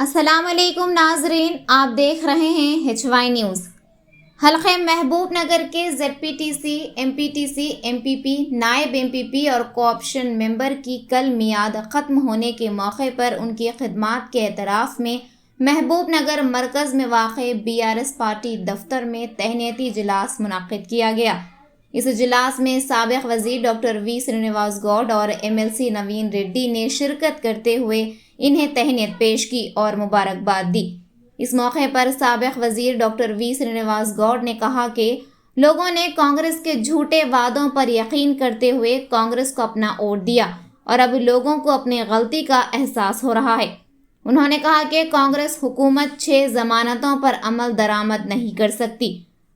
अस्सलामुअलैकुम नाजरीन, आप देख रहे हैं HY न्यूज़। हल्के महबूब नगर के ZPTC, MPTC, MPP, नायब MPP और कोऑप्शन मेंबर की कल मियाद ख़त्म होने के मौके पर उनकी खिदमात के एतराफ़ में महबूब नगर मरकज़ में वाक़े BRS पार्टी दफ्तर में तहनीती इजलास मुनक़्क़िद किया गया। इस इजलास में साबिक़ वज़ीर डॉक्टर V श्रीनिवास गौड और MLC नवीन रेड्डी ने शिरकत करते हुए इन्हें तहनीत पेश की और मुबारकबाद दी। इस मौके पर साबिक़ वज़ीर डॉक्टर V श्रीनिवास गौड ने कहा कि लोगों ने कांग्रेस के झूठे वादों पर यकीन करते हुए कांग्रेस को अपना वोट दिया और अब लोगों को अपनी गलती का एहसास हो रहा है। उन्होंने कहा कि कांग्रेस हुकूमत 6 ज़मानतों पर अमल दरामद नहीं कर सकती।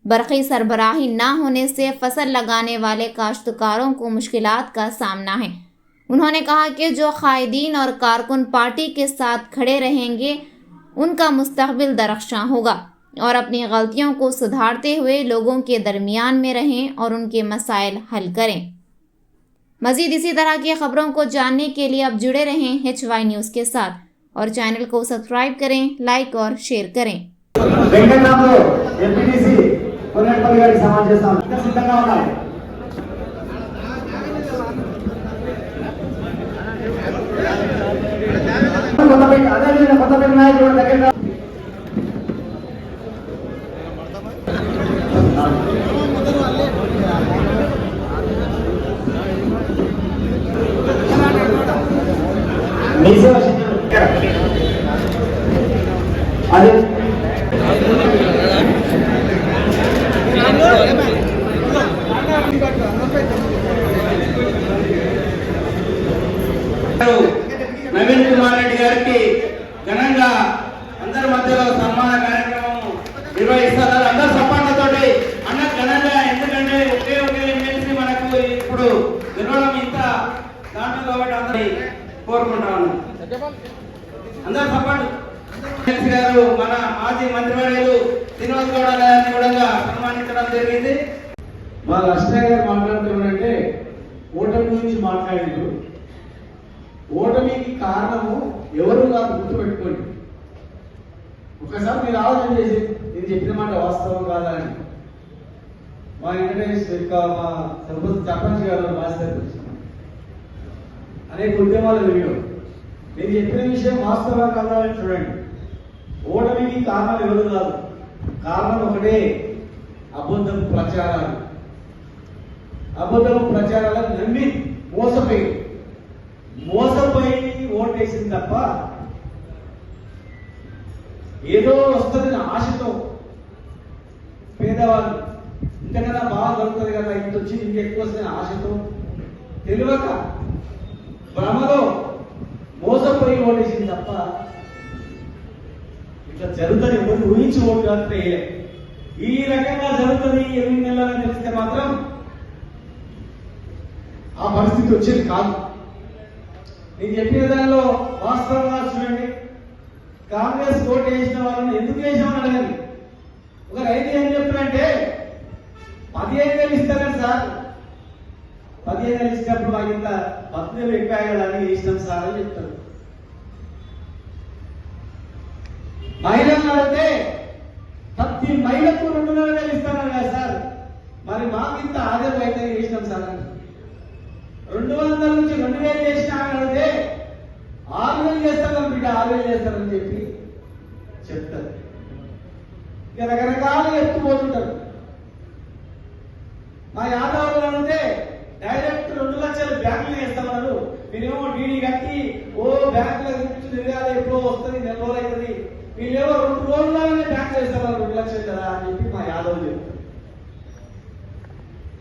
बरक़ी सरबराही ना होने से फसल लगाने वाले काश्तकारों को मुश्किलात का सामना है। उन्होंने कहा कि जो कायदीन और कारकुन पार्टी के साथ खड़े रहेंगे उनका मुस्तक़बिल दरख्शां होगा और अपनी गलतियों को सुधारते हुए लोगों के दरमियान में रहें और उनके मसाइल हल करें। मज़ीद इसी तरह की ख़बरों को जानने के लिए आप जुड़े रहें HY न्यूज़ के साथ और चैनल को सब्सक्राइब करें, लाइक और शेयर करें। నవీన్ కుమార్ రెడ్డి గారికి ఘనంగా అందరి మధ్యలో సన్మాన కార్యక్రమం నిర్వహిస్తున్నారు. అందరు సపోర్ట్లతోటి అన్న ఘనంగా, ఎందుకంటే ఒకే ఎమ్మెల్సీ మనకు ఇప్పుడు గెలవడం ఇంత దాంట్లో కాబట్టి అందరి కోరుకుంటాను. అందరు సపోర్ట్. ఎమ్మెల్సీ గారు మన మాజీ మంత్రివర్యులు శ్రీనివాస్ గౌడ గారిని కూడా సన్మానించడం జరిగింది. మా లక్ష్మయ్య గారు మాట్లాడుతున్నారంటే ఓటమి గురించి మాట్లాడారు. ఓటమికి కారణము ఎవరు కాదు, గుర్తుపెట్టుకోండి. ఒకసారి మీరు ఆలోచన చేసి నేను చెప్పిన మాట వాస్తవం కాదా అని. మా వెంకటేష్ ఇంకా మా సర్పంచ్ గారు మాస్టర్ అనేక ఉద్యమాలు జరిగారు. నేను చెప్పిన విషయం వాస్తవం కాదా అని చూడండి. ఓటమికి కారణం ఎవరు కాదు, కారణం ఒకటే, అబద్ధపు ప్రచారాలు. అబద్ధపు ప్రచారాలను నమ్మి మోసపోయి ఓటేసింది తప్ప ఏదో వస్తుందని ఆశతో పేదవాళ్ళు ఇంతకన్నా బాగా దొరుకుతుంది కదా, ఇంత వచ్చి ఇంకెక్కువ వస్తుందని ఆశతో తెలియక భ్రమలో మోసపోయి ఓటేసింది తప్ప ఇట్లా జరుగుతుంది ఎవరు ఊహించి ఓటు అంటే ఈ రకంగా జరుగుతుంది 8 నెలలని తెలిస్తే మాత్రం ఆ పరిస్థితి వచ్చేది కాదు. నేను చెప్పిన దానిలో వాస్తవంగా చూడండి. కాంగ్రెస్ ఓటు వేసిన వాళ్ళని ఎందుకు వేసామని అడగండి. ఒక రైతు ఏం చెప్తున్నారంటే 15,000 ఇస్తారని సార్, 15,000 ఇచ్చినప్పుడు మాకు ఇంత 10,000 ఎక్కువ కదా అని వేసినాం సార్ అని చెప్తారు. మహిళలను అడిగితే ప్రతి మహిళకు 2,500 ఇస్తారని కదా సార్, మరి మాకు ఇంత ఆదాయం అయితే వేసినాం సార్ అని. 200 నుంచి 2,000 చేసినా అడిగితే 6,000 చేస్తాను బిడ్డ, 6,000 చేస్తారని చెప్పి చెప్తారు. ఇక రకరకాలుగా ఎత్తుపోతుంటారు. మా యాదవులు అడిగితే డైరెక్ట్ 2 లక్షలు బ్యాంకులు చేస్తామన్నారు. మీరేమో డీడీ కట్టి బ్యాంకులో తిరగాలి, ఎప్పుడో వస్తుంది, 4 రోజులు అవుతుంది, వీళ్ళేమో 2 రోజుల్లోనే బ్యాంకులు వేస్తామన్నారు 2 లక్షలు కదా అని చెప్పి మా యాదవులు చెప్తారు.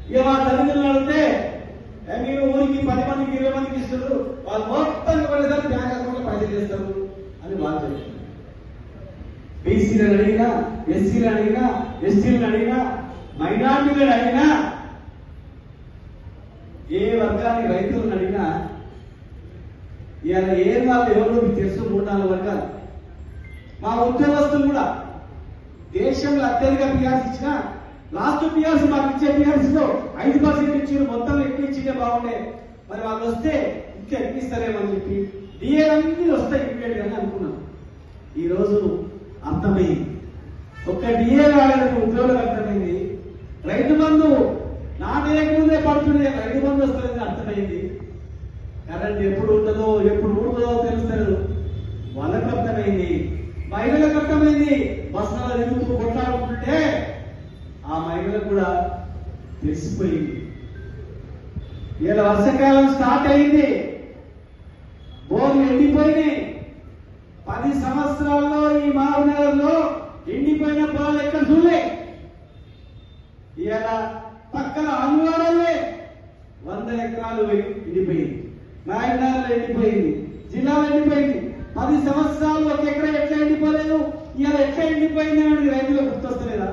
ఇక మా తల్లిదండ్రులు అడిగితే మీరు ఊరికి 10 మందికి 20 మందికి ఇస్తారు, వాళ్ళు మొత్తం పడేదాన్ని బ్యాంక్ అకౌంట్లో పైసలు చేస్తారు అని వాళ్ళు చెప్తారు. బీసీలను అడిగినా, ఎస్సీలను అడిగినా, ఎస్టీలను అడిగినా, మైనార్టీలను అడిగినా, ఏ వర్గానికి రైతులను అడిగినా ఇవాళ ఏ వాళ్ళు ఎవరో మీకు తెలుసు. 3-4 వర్గాలు. మా ఉద్యోగస్తులు కూడా దేశంలో అత్యధిక పిఆర్సీ ఇచ్చినా లాస్ట్ పిఆర్సీ మాకు ఇచ్చే పిఆర్సీలో 5% ఇచ్చారు, మొత్తం ఎక్కువ ఇచ్చిందే బాగుండే, మరి వాళ్ళు వస్తే ఇంకా ఎక్కువ ఇస్తారేమని చెప్పి డిఏలన్నీ వస్తాయి ఇమ్మీడియట్ గా అనుకున్నాం. ఈరోజు అర్థమైంది. ఒక్క డిఏ వాళ్ళకి ఉద్యోగులకు అర్థమైంది. రైతు బంధు నాటేయకముందే పడుతుంది, రైతు బంధు వస్తుంది అర్థమైంది. కరెంట్ ఎప్పుడు ఉంటుందో ఎప్పుడు ఊడుతుందో తెలుస్తలేదు, వాళ్ళకు అర్థమైంది. మహిళలకు అర్థమైంది. బస్సులో తిరుగుతూ కొట్లాడుకుంటుంటే ఆ మహిళలకు కూడా తెలిసిపోయింది. ఇలా వర్షాకాలం స్టార్ట్ అయింది, బోర్లు ఎండిపోయినాయి. 10 సంవత్సరాల్లో ఈ మహబూబ్నగర్లో ఎండిపోయిన పొలాలు ఎక్కడ చూడలే. ఇలా పక్కన అనువాడలే 100 ఎకరాలు ఎండిపోయింది, నాయనగర్లో ఎండిపోయింది, జిల్లాలో ఎండిపోయింది. 10 సంవత్సరాలు ఒక ఎకరా ఎట్లా ఎండిపోలేదు, ఇలా ఎట్లా ఎండిపోయింది అని రైతులకు గుర్తొస్తలేదా?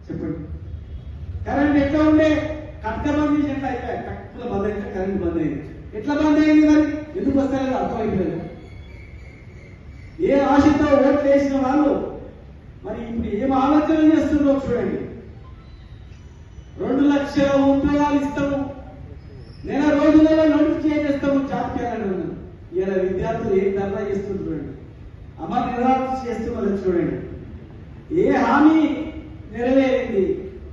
చెప్పండి. కరెంట్ ఎట్లా ఉండే, కట్ట బంద్ చేసి ఎట్లా అయిపోయాయి, కట్టుల బంద్ అయితే కరెంట్ బంద్ అయింది. ఎట్లా బంద్ అయింది, మరి ఎందుకు వస్తాయో అర్థమైపోలేదు. ఏ ఆశతో ఓట్లు వేసిన వాళ్ళు మరి ఇప్పుడు ఏం ఆలోచన చేస్తుందో చూడండి. 2 లక్షల ఉద్యోగాలు ఇస్తాము, నెల రోజులలో నోటిఫికేషన్ చేస్తాము జాతీయాలను. ఇలా విద్యార్థులు ఏం ధర్నా చేస్తుంది చూడండి, అమలు నిరాశ చేస్తున్నది చూడండి. ఏ హామీ నెరవేరింది,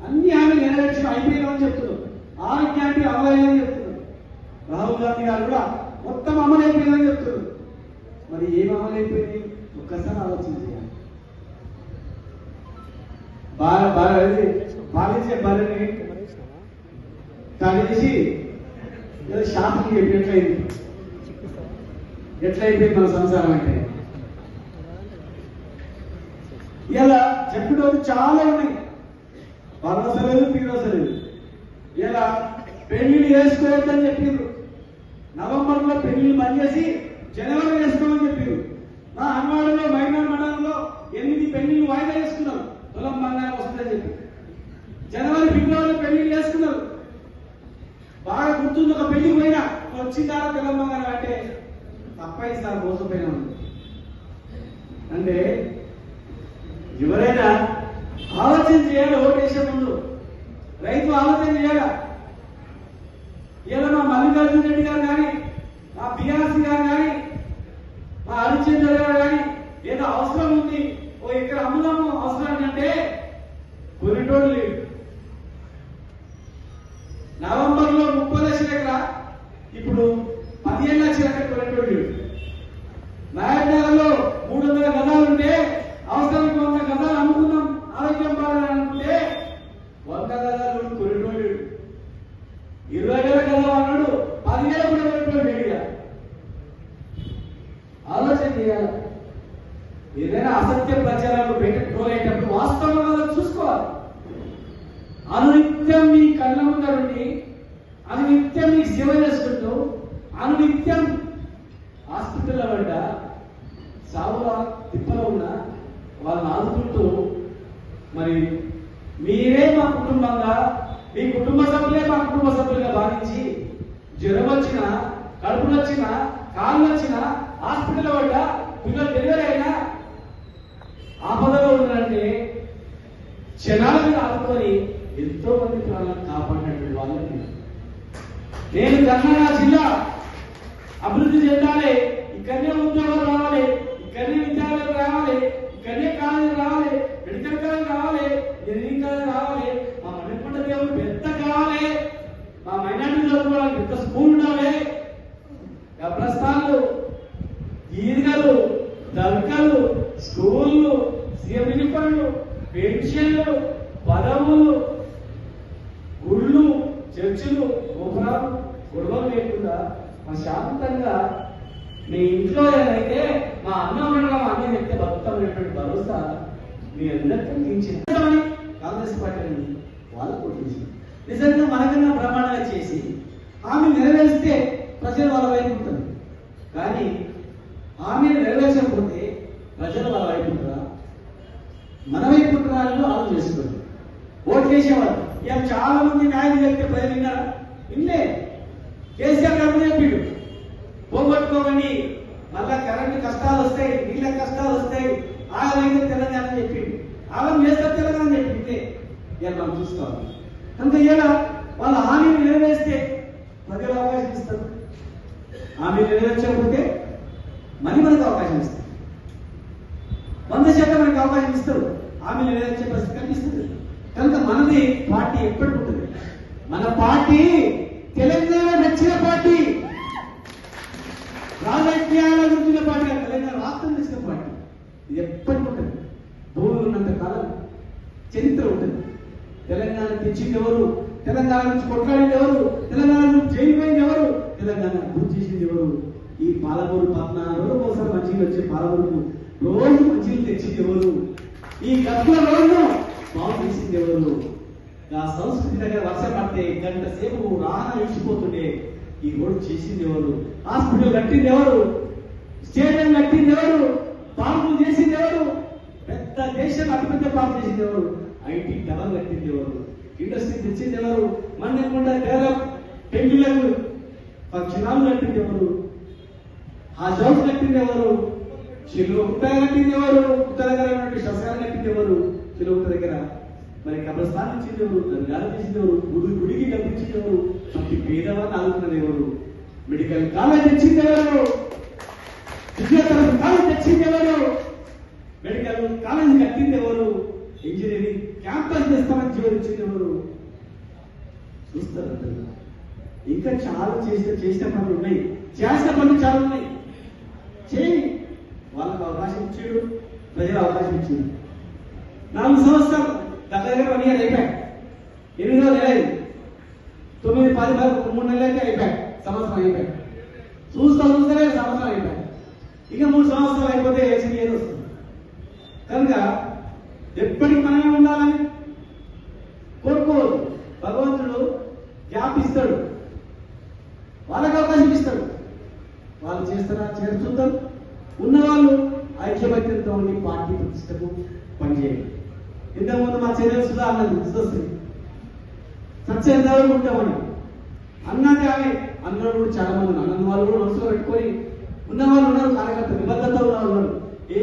అన్ని హామీలు నెరవేర్చి అయిపోయినామని చెప్తున్నారు. ఆరోగ్యానికి అమలైందని చెప్తున్నారు. రాహుల్ గాంధీ గారు కూడా మొత్తం అమలైపోయిందని చెప్తున్నారు. మరి ఏం అమలైపోయింది ఒక్కసారి ఆలోచన చేయాలి. పాలించే భార్యని కలిసి షాప్కి ఎట్లయిపోయింది మన సంసారం అంటే. ఇలా చెప్పేటప్పుడు చాలా ఉన్నాయి, భరోసా లేదు, పీరోసా లేదు. ఇలా పెళ్లిళ్ళు చేసుకోవద్దని చెప్పిండ్రు. నవంబర్లో పెళ్లిళ్ళు బంద్ చేసి జనవరి వేసుకోమని చెప్పారు. మా అన్వాడలో మైనార్ మండలంలో 8 పెళ్లిళ్ళు వాయిదా వేసుకున్నారు, తులం బంగారం వస్తుందని చెప్పి. జనవరి ఫిబ్రవరిలో పెళ్లిళ్ళు వేసుకున్నారు. బాగా గుర్తుంది, ఒక పెళ్లికి పోయినా వచ్చిందా తులం బంగారం అంటే తప్పైంది సార్, మోసపోయినా ఉంది. అంటే ఎవరైనా ఆలోచన చేయాలి. ఓటు వేసే ముందు రైతు ఆలోచన చేయాలి. ఏదో మా మల్లికార్జున రెడ్డి గారు కానీ, మా బీఆర్సీ గారు కానీ, మా హరిచంద్ర గారు కానీ ఏదో అవసరం ఉంది, ఓ ఇక్కడ అమ్ముదాము అవసరాన్ని అంటే కొనేటోడు లేడు. నవంబర్లో 30 లక్షల ఎకరా, ఇప్పుడు 15 లక్షల ఎకరా కొనేటోడు లేడు. నాయనగర్లో 300 గదాలు ఉంటే అవసరానికి 100 గదాలు అమ్ముకుందాం ఆరోగ్యం బాగా అనుకుంటే 100 గదాలు కొనేటోడు లేడు. 20,000 గదాలు అన్నాడు, 10,000 కూడా కొనేటోడు లేడు. ఆలోచన చేయాలి. ఏదైనా అసత్య ప్రచారాలు పెట్టుకోలేటప్పుడు వాస్తవంగా చూసుకోవాలి. అనునిత్యం మీ కళ్ళ ముందరుండి, అనునిత్యం మీకు సేవ చేసుకుంటూ, అనునిత్యం హాస్పిటల్లో పడ్డ సావుల తిప్పలో ఉన్న వాళ్ళని ఆదుకుంటూ, మరి మీరే మా కుటుంబంగా, మీ కుటుంబ సభ్యులే మా కుటుంబ సభ్యులుగా భావించి జ్వరం వచ్చినా, కడుపులు వచ్చినా, కాళ్ళు వచ్చినా, హాస్పిటల్ పడ్డ పిల్లలు డెలివరీ అయినా ఆపదలో ఉన్నారంటే క్షణాల మీద ఆదుకొని ఎంతో మంది ప్రాణాలను కాపాడినటువంటి వాళ్ళని. నేను తెలంగాణ జిల్లా అభివృద్ధి చెందాలి, ఇక్కడనే ఉద్యోగాలు రావాలి, ఇక్కడనే విద్యాలయాలు రావాలి, ఇక్కడనే కాలేజీలు రావాలి, మెడికల్ కాలేజ్ రావాలి, ఇంజనీరింగ్ కాలేజ్ రావాలి, మా మణికొండ దేవుడు పెద్ద కావాలి, మా మైనార్టీ చదువుకోవడానికి పెద్ద స్కూల్ ఉండాలి, ప్రస్థానాలు, ఈద్గాలు, దర్గాలు, స్కూళ్ళు, సీఎం పనులు, పెన్షన్లు, పదవులు, గుళ్ళు, చర్చిలు, గోపురాలు, గొడవలు లేకుండా శాంతంగా మీ ఇంట్లో ఏదైతే మా అన్న ఉండడం, అన్న చెప్తే బతుకుతామనేటువంటి భరోసా మీ అందరికీ కలిగించింది. కాంగ్రెస్ పార్టీ వాళ్ళకు కొట్టించింది. నిజంగా మనకన్నా ప్రమాణాలు చేసి ఆమె నెరవేరిస్తే ప్రజలు వాళ్ళ వైపు ఉంటుంది. కానీ ఆమె నెరవేర్చకపోతే ప్రజలు వాళ్ళ వైపు ఉంటారా, మన వైపు ఉంటారా అని ఆలోచన చేసుకోండి. ఓట్లు వేసేవాళ్ళు ఇక చాలా మంది న్యాయం చెప్తే ప్రజలు విన్నారా? వినలే. కేసీఆర్ గారు చెప్పిండు, పోగొట్టుకోమని, మళ్ళా కరెంటు కష్టాలు వస్తాయి, నీళ్ళ కష్టాలు వస్తాయి, ఆగమైతే తెలంగాణ చెప్పిండు. ఆగం చేస్తారు తెలంగాణ చెప్పిందే. ఇక మనం చూసుకోవాలి. కనుక ఇలా వాళ్ళ హామీని నెరవేరిస్తే ప్రజలు అవకాశం ఇస్తారు, హామీ నెరవేర్చకపోతే మళ్ళీ మనకు అవకాశం ఇస్తారు. 100% మనకి అవకాశం ఇస్తారు. హామీలు నెరవేర్చే పరిస్థితి కనిపిస్తుంది. కనుక మనది పార్టీ ఎప్పటికి ఉంటుంది. మన పార్టీ తెలంగాణ నచ్చిన పార్టీ, రాజకీయాల గురించిన పార్టీ, తెలంగాణ రాష్ట్రం నచ్చిన పార్టీ. ఇది ఎప్పటికి ఉంటుంది. భూమి ఉన్నంత కాలం చరిత్ర ఉంటుంది. తెలంగాణ తెచ్చింది ఎవరు, తెలంగాణ నుంచి కొట్లాడింది ఎవరు, తెలంగాణ నుంచి జైలు పోయింది ఎవరు, తెలంగాణ అభివృద్ధి చేసింది ఎవరు, ఈ పాలమూరు 14 రోజుల కోసం మంచిగా వచ్చే పాలమూరుకు రోజు మంచిగా తెచ్చింది ఎవరు, ఈ గట్ల రోజును బాగు చేసింది ఎవరు, ఆ సంస్కృతి దగ్గర వర్షం పడితే గంట సేపు రాన ఇచ్చిపోతుండే ఈ రోడ్డు చేసింది ఎవరు, హాస్పిటల్ కట్టింది ఎవరు, స్టేడియం కట్టింది ఎవరు, పార్కులు చేసింది ఎవరు, పెద్ద దేశం అతిపెద్ద పార్క్ చేసింది ఎవరు, ఐటీ టవర్ కట్టింది ఎవరు, ఇండస్ట్రీ తెచ్చింది ఎవరు, మన్నెకుండా డెవలప్ పెళ్లిలకు క్షణాలు కట్టింది ఎవరు, ఆ జౌట్ కట్టింది ఎవరు, చెరువు ఉత్తర కట్టింది ఎవరు, ఉత్తర దగ్గర ఉన్నటువంటి శ్మశానం కట్టింది ఎవరు, చెరువు ఉత్తర దగ్గర మరి కబ్రస్థానం ఇచ్చింది ఎవరు, దర్గాలు చేసింది ఎవరు, గుడికి కల్పించింది ఎవరు, ప్రతి పేదవాన్ని ఆదుకున్నది ఎవరు, మెడికల్ కాలేజ్ తెచ్చింది ఎవరు, ఫిజియోథెరపీ కాలేజ్ తెచ్చింది ఎవరు, మెడికల్ కాలేజ్ కట్టింది ఎవరు, ఇంజనీరింగ్ క్యాంపస్ చేస్తామని జీవించింది ఎవరు. చూస్తారు ఇంకా చాలా చేసిన పనులు ఉన్నాయి, చేసిన పనులు చాలా ఉన్నాయి. చేయి, వాళ్ళకు అవకాశం ఇచ్చాడు, ప్రజలు అవకాశం ఇచ్చాడు. 4 సంవత్సరాలు దగ్గర 1 year అయిపోయాయి, 8 రోజులు అయ్యాయి, 9, 10, 3 నెలలు అయితే అయిపోయాయి, సంవత్సరం అయిపోయాయి. చూస్తూనే సంవత్సరం అయిపోయాయి. ఇక 3 సంవత్సరాలు అయిపోతే ఎలక్షన్ ఏది వస్తుంది. కనుక ఎప్పటికి మనమే ఉండాలని కోరుకోవద్దు. భగవంతుడు గ్యాప్ ఇస్తాడు, వాళ్ళకి అవకాశం ఇస్తాడు, వాళ్ళు చేస్తారా చేరుతుంటారు. ఉన్నవాళ్ళు ఐక్యమత్యంతో ఉండి పార్టీ ప్రతిష్టకు పనిచేయండి. ఇంతకుముందు మా చెల్లెలు సుధా అన్నది వస్తుంది, సత్యంతవరకు ఉంటామని అన్నది. ఆమె అందరూ కూడా చాలా మంది అన్న వాళ్ళు కూడా మనసులో పెట్టుకొని ఉన్నవాళ్ళు ఉన్నారు, కార్యకర్త నిబద్ధత ఉన్నారు. ఏ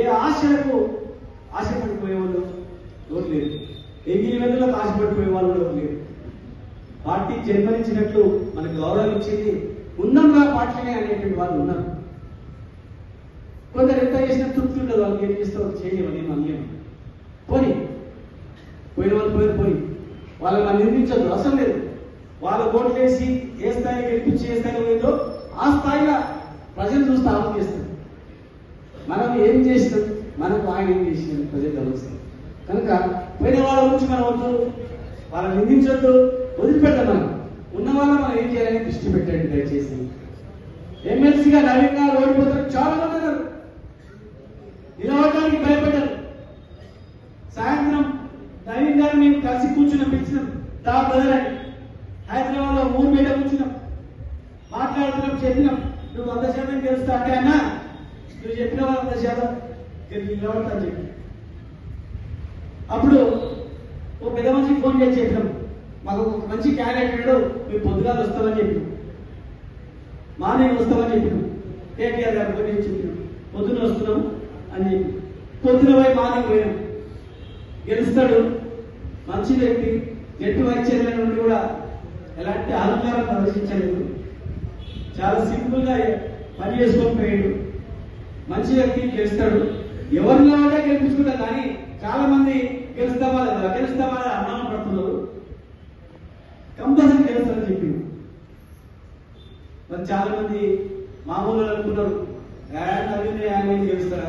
ఆశపడిపోయే వాళ్ళు ఎవరు లేరు, ఎంగిలి వెన్నులకు ఆశపడిపోయే వాళ్ళు ఎవరు లేరు. పార్టీ జన్మనిచ్చినట్లు మనకు గౌరవం ఇచ్చింది ఉందంగా పార్టీనే అనేటువంటి వాళ్ళు ఉన్నారు. కొందరు ఎంత చేసినా తృప్తి ఉండదు, వాళ్ళకి ఏం చేస్తారు చేయమని మనం పోయిన వాళ్ళు పోయి వాళ్ళని మనం నిర్మించద్దు, అవసరం లేదు. వాళ్ళ ఓట్లు వేసి ఏ స్థాయికి గెలిపించి ఏ స్థాయిలో పోయిందో ఆ స్థాయిలో ప్రజలు చూస్తే ఆలోచన చేస్తారు. మనం ఏం చేస్తాం, మనకు ఆయన ఏం చేసిన ప్రజలు గమనిస్తారు. కనుక పోయిన వాళ్ళ గురించి మనం వద్దు, వాళ్ళని నిందించొద్దు, వదిలిపెట్టాం. మనం ఉన్న వాళ్ళని మనం ఏం చేయాలని దృష్టి పెట్టండి దయచేసి. ఎమ్మెల్సీగా నవీన్ గారు ఓడిపోతారు, చాలా మంది ఉన్నారు, నిలవడానికి భయపడ్డారు. సాయంత్రం నవీన్ గారు మేము కలిసి కూర్చున్నాం, పిలిచినాం, దా బ్రదర్ అని. హైదరాబాద్ లో 3 మీట కూర్చున్నాం, మాట్లాడుతున్నాం, చెప్పినాం నువ్వు 100% గెలుస్తా అంటే అన్న నువ్వు చెప్పిన 100% నిలబడతా అని చెప్పి. అప్పుడు ఓ పెద్ద మనిషికి ఫోన్ చేసి చెప్పినాం, మాకు ఒక మంచి క్యాండిడేట్ మీరు పొద్దుగాలు వస్తామని చెప్పినాం, మార్నింగ్ వస్తామని చెప్పినాం. కేటీఆర్ గారు ఫోన్ చేసి చెప్పినాం పొద్దున వస్తున్నాం అని చెప్పి. పొద్దున పోయి మార్నింగ్ పోయినాం. గెలుస్తాడు, మంచి వ్యక్తి, జట్టు వైస్ చైర్మన్ నుండి కూడా ఎలాంటి అలంకారం ప్రదర్శించలేదు, చాలా సింపుల్ గా పని చేసుకొని పోయాడు. మంచి వ్యక్తి, గెలుస్తాడు. ఎవరిలో ఉంటే గెలిపించుకుంటారు, కానీ చాలా మంది గెలుస్తామా అనుమానం పడుతున్నారు. కంపల్సరీ గెలుస్తారని చెప్పింది. మరి చాలా మంది మామూలు అనుకున్నారు, ఆయన గెలుస్తారా,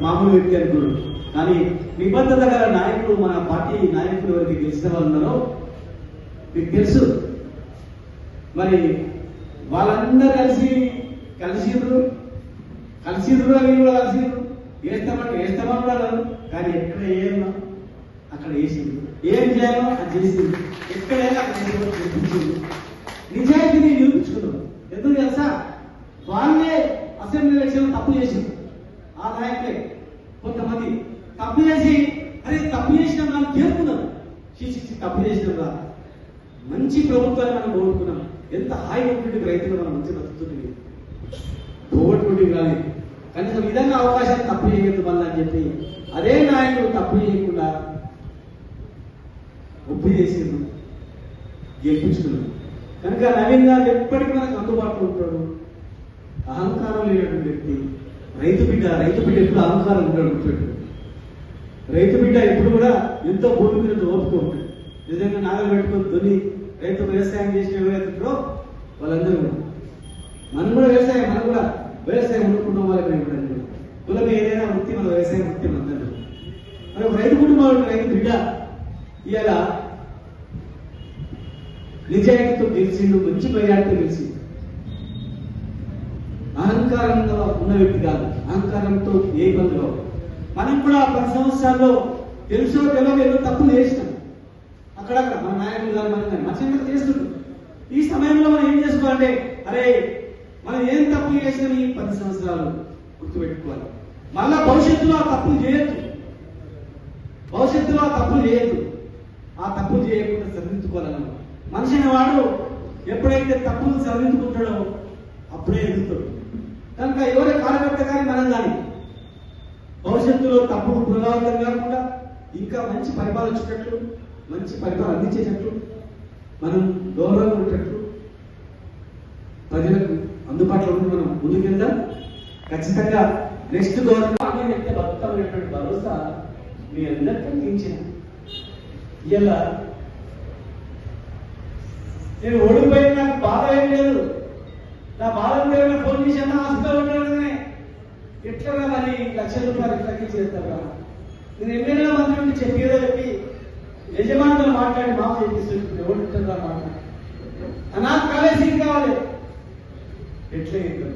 మామూలు వ్యక్తి అనుకున్నారు. కానీ నిబద్ధత గల నాయకుడు, మన పార్టీ నాయకులు ఎవరికి గెలిచిన వాళ్ళు ఉన్నారో మీకు తెలుసు. మరి వాళ్ళందరూ కలిసిరు వీళ్ళు కూడా కలిసిరు, వేస్తామని కూడా కాదు. కానీ ఎక్కడ ఏమన్నా అక్కడ వేసింది, ఏం చేయాలో అది చేసింది, ఎక్కడైనా అక్కడ చూపించింది. నిజాయితీని నిరూపించుకున్నారు. ఎందుకు తెలుసా, వాళ్ళే అసెంబ్లీ ఎలక్షన్ తప్పు చేసింది. ఆ నాయకులే కొంతమంది తప్పు చేసి తప్పు చేసినాం మనం చేరుకున్నాం, తప్పు చేసినాం మంచి ప్రభుత్వాన్ని మనం కోరుకున్నాం. ఎంత హాయి ఉంటుంది రైతులు, మనం మంచి బతుకుతుంది, పోగొట్టుకుంటే కానీ కనీసం విధంగా అవకాశాన్ని తప్పు చేయొద్దు మళ్ళీ అని చెప్పి అదే నాయకుడు తప్పు చేయకుండా ఒప్పి చేసిండు, గెలిపించుకున్నాడు. కనుక నవీన్ గారు ఎప్పటికీ మనకు అందుబాటులో ఉంటాడు. అహంకారం లేనటువంటి వ్యక్తి, రైతు బిడ్డ ఎప్పుడు అహంకారం ఉంటాడు గుర్తుపెట్టు. రైతు బిడ్డ ఎప్పుడు కూడా ఎంతో భూమి మీద ఓపుతూ ఉంటాడు. నిజంగా నాగలు పెట్టుకొని దున్ని రైతు వ్యవసాయం చేసిన ఎవరైతుంటారో వాళ్ళందరూ కూడా మనం కూడా వ్యవసాయం అనుకున్న వాళ్ళకి ఉంటుంది. కులం ఏదైనా వృత్తి మన వ్యవసాయం వృత్తి మనందరూ. మరి ఒక రైతు కుటుంబం రైతు బిడ్డ ఇవాళ నిజాయితీతో గెలిచిండు, మంచి మెజార్టీతో గెలిచిండు. అహంకారంగా ఉన్న వ్యక్తి కాదు, అహంకారంతో ఏ ఇబ్బంది కావు. మనం కూడా 10 సంవత్సరాల్లో తెలుసో తెలియదు ఏదో తప్పులు చేసినాం. అక్కడక్కడ మన నాయకులు కానీ మనం కానీ మంచిగా చేస్తుంటాం. ఈ సమయంలో మనం ఏం చేసుకోవాలంటే, అరే మనం ఏం తప్పులు చేసినా ఈ 10 సంవత్సరాలు గుర్తుపెట్టుకోవాలి. మళ్ళా భవిష్యత్తులో ఆ తప్పులు చేయొద్దు. ఆ తప్పులు చేయకుండా సరిదిద్దుకోవాలన్నమాట. మనిషి అనేవాడు ఎప్పుడైతే తప్పులు సరిదిద్దుకుంటాడో అప్పుడే ఎదుగుతాడు. కనుక ఎవరి కార్యకర్త కానీ మనం కానీ భవిష్యత్తులో తప్పుడు ప్రభావితం కాకుండా ఇంకా మంచి పరిపాలన వచ్చేటట్లు, మంచి పరిపాలన అందించేటట్లు, మనం గౌరవంగా ఉండేటట్లు, ప్రజలకు అందుబాటులో ఉండి మనం ముందుకెళ్దాం. ఖచ్చితంగా నెక్స్ట్ గవర్నమెంట్ అయితే బతుకమైనటువంటి భరోసా మీ అందరికీ అందించిన. ఇలా నేను ఓడిపోయిన నాకు బాధ ఏం లేదు. నా బాధ ఏమైనా ఫోన్ చేశాను హాస్పిటల్ ఉండగానే ఎట్లా మరి ₹1,00,000 ఎట్లా చేస్తారా? నేను ఎమ్మెల్యేల మంత్రి నుండి చెప్పేదో చెప్పి యజమానులు మాట్లాడి మాఫ్ చేపిస్తుంది. ఎవరు మాట్లాడి నాకు కాలేజ్ సీట్ కావాలి ఎట్లా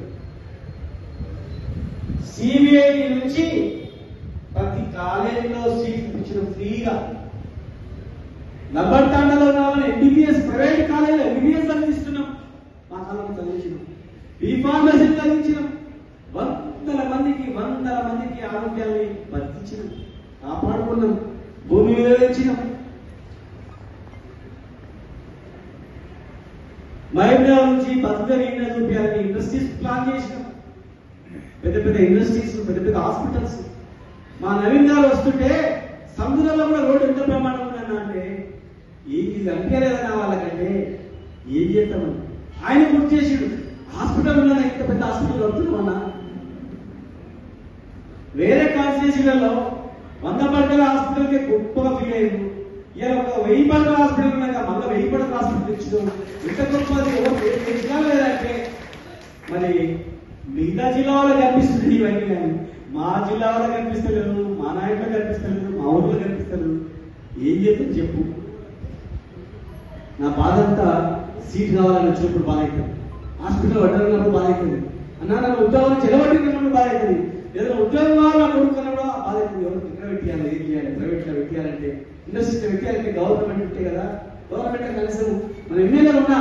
సిబిఐ నుంచి ప్రతి కాలేజీలో సీట్ ఇచ్చిన ఫ్రీగా. నబ్బర్తాండలో కావాలి ఎంబీబీఎస్ ప్రైవేట్ కాలేజీలో ఎంబీబీఎస్ అందిస్తున్నాం. మా కాలంలో చదివించినాం, బీఫార్మసీ చదివించినాం. వందల మందికి ఆరోగ్యాన్ని బతికించినాం, కాపాడుకున్నాం, భూమి మీద తెచ్చినాం. మహబూబ్ నుంచి బతుకరీన చూపించాలని ఇండస్ట్రీస్ ప్లాన్ చేసినాం. పెద్ద ఇండస్ట్రీస్, పెద్ద హాస్పిటల్స్. మా నవీన్ గారు వస్తుంటే సముద్రంలో కూడా రోడ్డు ఎంత ప్రమాణం ఉందన్నా అంటే ఇది అనిపించలేదన్నా వాళ్ళకంటే ఏం చేస్తామని ఆయన గుర్తు చేసాడు. హాస్పిటల్ ఉన్న ఇంత పెద్ద హాస్పిటల్ వస్తున్నామన్నా. వేరే కాన్స్టిట్యూన్సీలలో 100 పడకల హాస్పిటల్కి గొప్పగా ఫీల్ అయ్యారు. ఇలా ఒక 1000 పడకల హాస్పిటల్ ఉన్నాక మళ్ళీ 1000 పడకల హాస్పిటల్ తెచ్చడం ఇంత గొప్పది తెచ్చినా లేదంటే మరి మిగతా జిల్లా వాళ్ళకి కనిపిస్తుంది ఇవన్నీ. కానీ మా జిల్లా వాళ్ళకి కనిపిస్తలేదు, మా నాయకులకు కనిపిస్తలేదు, మా ఊళ్ళో కనిపిస్తలేదు. ఏం చేద్దాం చెప్పు. నా బాధ అంతా సీట్ కావాలని వచ్చినప్పుడు బాధ అవుతుంది, హాస్పిటల్ పడ్డప్పుడు బాధ అవుతుంది, అన్నా నన్ను ఉద్యోగం చెలబట్టినప్పుడు బాధ అవుతుంది, ఏదైనా ఉద్యోగం కావాలని కొడుకున్నప్పుడు బాధ అవుతుంది. ఎవరు ఇక్కడ పెట్టాలి, ఏం చేయాలి, ప్రైవేట్లో పెట్టాలంటే ఇండస్ట్రీస్లో పెట్టాలంటే గవర్నమెంట్ ఉంటే కదా. గవర్నమెంట్ కనీసం మన ఎమ్మెల్యేలు ఉన్నా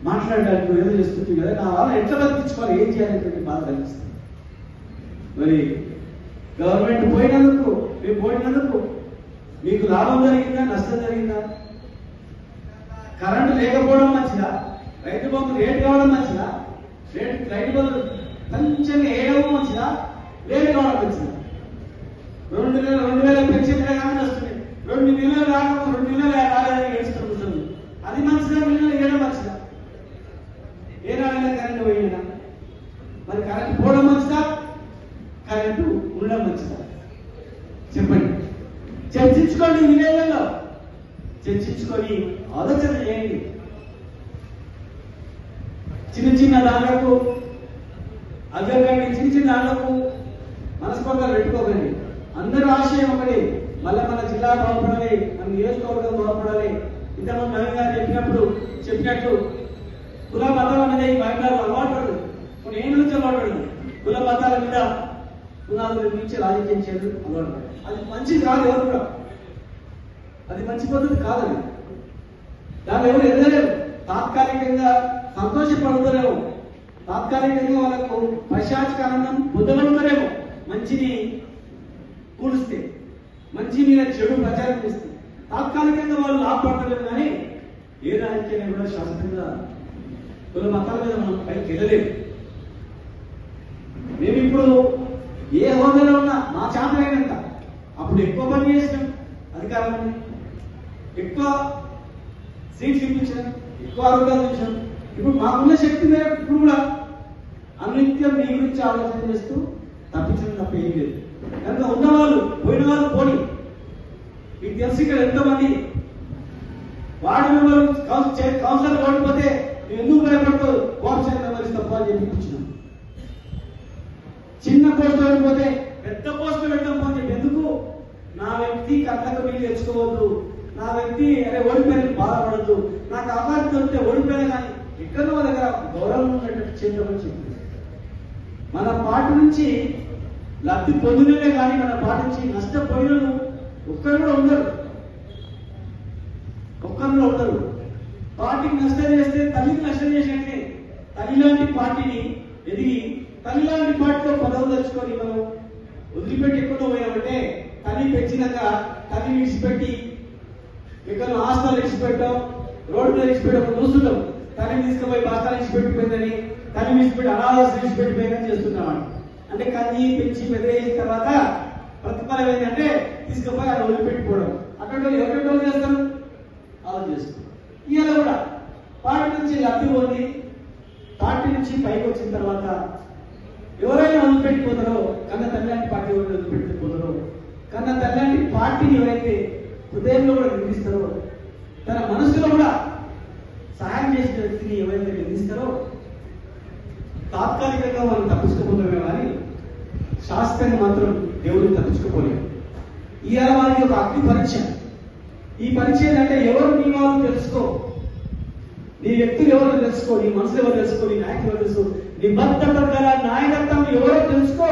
మాట్లాడడానికి ఏదో చేస్తుంది కదా. నా వాళ్ళని ఎట్లా బతికించుకోవాలి, ఏం చేయాలనేటువంటి బాధ కనిపిస్తుంది. మరి గవర్నమెంట్ పోయినందుకు మీకు లాభం జరిగిందా, నష్టం జరిగిందా? కరెంటు లేకపోవడం మంచిదా? రైతు బంధు రేటు కావడం మంచిదా? రైతు బంధు కొంచెం వేయడం మంచిదా? రేటు కావడం మంచిదా? 2,000 పెన్షన్ కానీ వస్తుంది, 2 నెలలు రాకపోతే 2 నెలలు రాలేదని ఏడుస్తుంది. అది మంచిదా? నెలలు వేయడం మంచిదా? ఏ నాడైనా కరెంటు పోయినా మరి కరెంటు పోవడం మంచిదా, కరెంటు ఉండడం మంచిదా? చెప్పండి. చర్చించుకోండి, విలేజ్లలో చర్చించుకొని ఆలోచన చేయండి. చిన్న దాళ్లకు అగ్గకండి, చిన్న దాళ్లకు మనస్పర్ధలు పెట్టుకోకండి. అందరూ ఆశయం ఒకటి, మళ్ళీ మన జిల్లా బాగుపడాలి, మన నియోజకవర్గం బాగుపడాలి. ఇంతకుముందు నవీన్ గారు చెప్పినట్టు కుల మతాల మీద ఈ మహిళలు అలవాటు కొన్ని ఏం నుంచి అలవాటు కుల మతాల మీద పునాదుల నుంచి రాజకీయం చేయడం అలవాటు. అది మంచిది కాదు, ఎవరు కూడా అది మంచి పద్ధతి కాదని దాన్ని ఎవరు ఎదగలేరు. తాత్కాలికంగా సంతోషపడుతారేమో, తాత్కాలికంగా వాళ్ళకు పైశాచికానందం పొందగలుగుతారేమో. మంచిని కూలిస్తే, మంచి మీద చెడు ప్రచారం చేస్తే తాత్కాలికంగా వాళ్ళు లాభపడలేరు. కానీ ఏ రాజకీయాన్ని కూడా శాశ్వతంగా కుల మతాల మీద మనం పైకి వెళ్ళలేము. మేము ఇప్పుడు ఏ హోదాలో ఉన్నా మా చేతనైనంత అప్పుడు ఎక్కువ పని చేసినాం, అధికారం ఎక్కువ సీట్లు ఇప్పించాం, ఎక్కువ ఆరోగ్యాలు ఇచ్చాం. ఇప్పుడు మాకున్న శక్తి మేరకు ఇప్పుడు కూడా అనిత్యం నీ గురించి ఆలోచన చేస్తూ తప్పించడం తప్ప ఏం లేదు. కనుక ఉన్నవాళ్ళు పోయిన వాళ్ళు పోని. మీకు తెలిసి ఇక్కడ ఎంతమంది వార్డు మెంబర్ కౌన్సిలర్ ఓడిపోతే నువ్వు ఎందుకు భయపడతావు, కోఆప్షన్ మెంబర్స్ తప్ప అని చెప్పి ఇచ్చినాం. చిన్న పోస్ట్ ఓడిపోతే పెద్ద పోస్ట్ పెట్టడం అని చెప్పి ఎందుకు, నా వ్యక్తి కళ్ళకు వీళ్ళు తెచ్చుకోవద్దు, నా వ్యక్తి అరే ఓడిపోయిన బాధపడద్దు, నాకు అవకాశం దొరికితే ఓడిపోయినా కానీ ఎక్కడో దగ్గర గౌరవం ఉన్నట్టు చేద్దామని చెప్పింది. మన పార్టీ నుంచి లబ్ధి పొందినలే కానీ మన పార్టీ నుంచి నష్టపోయిన ఒక్కరు కూడా ఉండరు, ఒక్కరు ఉండరు. పార్టీకి నష్టం చేస్తే తల్లికి నష్టం చేసినట్టే. తల్లి లాంటి పార్టీని ఎదిగి తల్లి లాంటి పార్టీతో పదవులు తెచ్చుకొని మనం వదిలిపెట్టి ఎక్కడో పోయామంటే తల్లి పెంచినాక తల్లి విడిచిపెట్టి ఎక్కడ హాస్టల్ విడిచిపెట్టాం, రోడ్డు మీద విడిచిపెట్టాం, చూస్తుంటాం. తల్లిని తీసుకుపోయి బాస్తాలు విడిచిపెట్టిపోయిందని, తల్లి విడిచిపెట్టి అనాథాలు విడిచిపెట్టిపోయిందని చేస్తున్నామని. అంటే కన్నీ పెంచి పెద్ద చేసిన తర్వాత ప్రతిఫలం ఏంటంటే తీసుకుపోయి అలా వదిలిపెట్టిపోవడం. అటువంటి ఎవరి చేస్తారు ఆలోచిస్తారు. ఇవాళ కూడా పార్టీ నుంచి లబ్ధి పొంది పార్టీ నుంచి పైకి వచ్చిన తర్వాత ఎవరైనా వదిలిపెట్టిపోతారో, కన్న తల్లాంటి పార్టీ ఎవరైనా వదిలిపెట్టిపోతారో, కన్న తల్లాంటి పార్టీని ఎవరైతే హృదయంలో కూడా నిర్మిస్తారో, తన మనసులో కూడా సహాయం చేసిన వ్యక్తిని ఎవరైతే నిర్మిస్తారో తాత్కాలికంగా మనం తప్పించుకోపోతామే కానీ శాస్త్రంగా మాత్రం దేవుడిని తప్పించుకోపోలేము. ఇవాళ వారికి ఒక అగ్ని పరీక్ష. ఈ పరీక్ష ఏంటంటే ఎవరు నీ వాళ్ళు తెలుసుకో, నీ వ్యక్తులు ఎవరు తెలుసుకో, నీ మనసులు ఎవరు తెలుసుకో, నీ నాయకులు ఎవరు తెలుసుకో, నిబద్ధత గల నాయకత్వం ఎవరో తెలుసుకో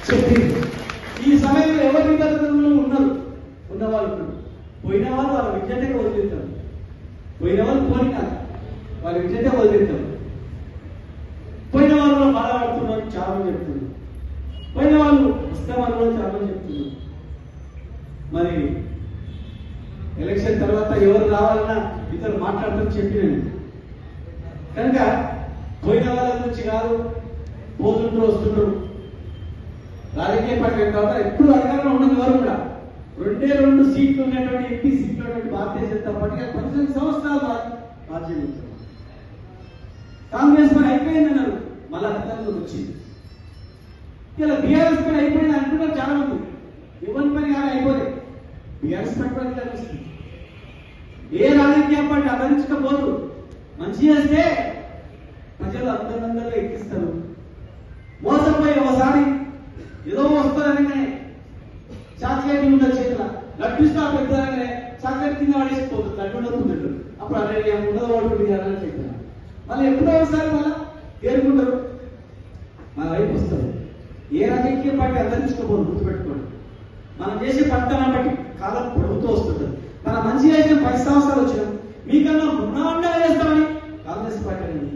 చెప్పింది. ఈ సమయంలో ఎవరి నిబద్ధతలు ఉన్నారు, ఉన్నవాళ్ళు పోయిన వాళ్ళు వాళ్ళ విజ్ఞతగా వదిలిస్తాం, పోయిన వాళ్ళు పోని కాదు వాళ్ళ విజ్ఞత వదిలిస్తాం. పోయిన వాళ్ళు బాధపడుతున్నారు చాలా మంది చెప్తున్నారు, పోయిన వాళ్ళు వస్తామని చాలా మంది చెప్తున్నారు. మరి ఎలక్షన్ తర్వాత ఎవరు రావాలన్నా ఇతరు మాట్లాడతారు చెప్పినాను. కనుక పోయిన వాళ్ళ నుంచి కాదు, పోతుంటారు వస్తుంటారు. రాజకీయ పార్టీ తర్వాత ఎప్పుడు అధికారంలో ఉన్నది ఎవరు కూడా 2 సీట్లు ఉన్నటువంటి ఎంపీ సీట్లు ఉన్నటువంటి భారతీయ జనతా పార్టీ 18 సంవత్సరాలు రాజ్యం ఉంటుంది. కాంగ్రెస్ పని అయిపోయిందన్నారు, మళ్ళా అధికారంలోకి వచ్చింది. ఇలా బీఆర్ఎస్ పని అయిపోయింది అంటున్నారు చాలా మంది. ఎవరి పని కానీ అయిపోలేదు, బీఆర్ఎస్ పని కూడా అధికారం వస్తుంది. ఏ రాజకీయ పార్టీ ఆదరించకపోదు, మంచి చేస్తే ప్రజలు అందరూ ఎక్కిస్తారు. మోసపోయి ఒకసారి ఏదో వస్తారనగానే చాక్లెట్ ఉందా చేతుల లడ్డుస్తా పెద్దగానే చాక్లెట్ కింద పడేసిపోతుంది, లడ్డు నొప్పుతుంటారు. అప్పుడు అదే ఉండదు ఓడుకుంటుంది అని చెప్పారు. మళ్ళీ ఎప్పుడో ఒకసారి మళ్ళీ తేరుకుంటారు, మన వైపు వస్తారు. ఏ రాజకీయ పార్టీ అంతరించుకోబోదు, గుర్తుపెట్టుకోండి. మనం చేసే పట్టణం బట్టి కాలం పొడుగుతూ వస్తుంటుంది. మన మంచి చేసిన 10 సంవత్సరాలు వచ్చినాం, మీకన్నా బ్రహ్మాండంగా చేస్తామని కాంగ్రెస్ పార్టీ అనేది